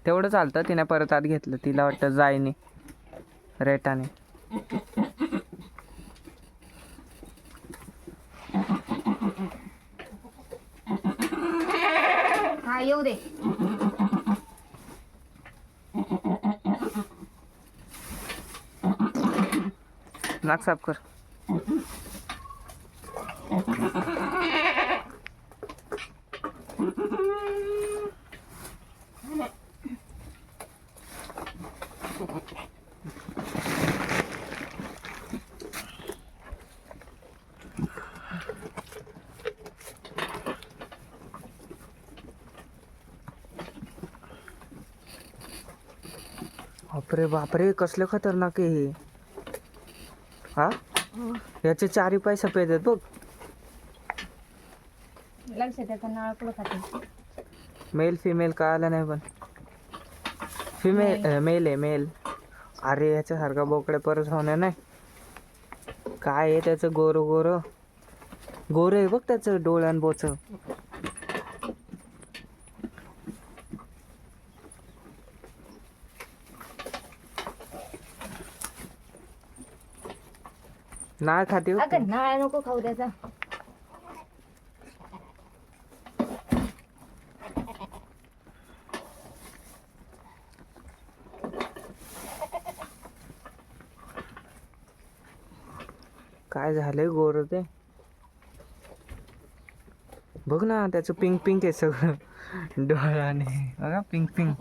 तेवढं चालतं. तिने परत आत घेतलं. तिला वाटतं जायनी रेटाने. हा येऊ दे. नाक साफ कर. बापरे बापरे, कसले खतरनाक आहे हे. हा, याचे 4 पाय सफेद आहेत बघ. लक्ष त्याचा नाळ कुठं खाते. मेल फिमेल कळालं नाही पण फिमेल मेल आहे मेल. अरे याच्यासारखा बोकडे परत होणार नाही. काय आहे त्याचं गोर गोर गोर आहे बघ त्याचं डोळ्यांबोच. नाळ खाते बघ. अगं नाळ नको खाऊ त्याचा. काय झालंय गोर ते बघ ना. त्याचं पिंक पिंक आहे सगळं डोळ्याने. बघा पिंक पिंक.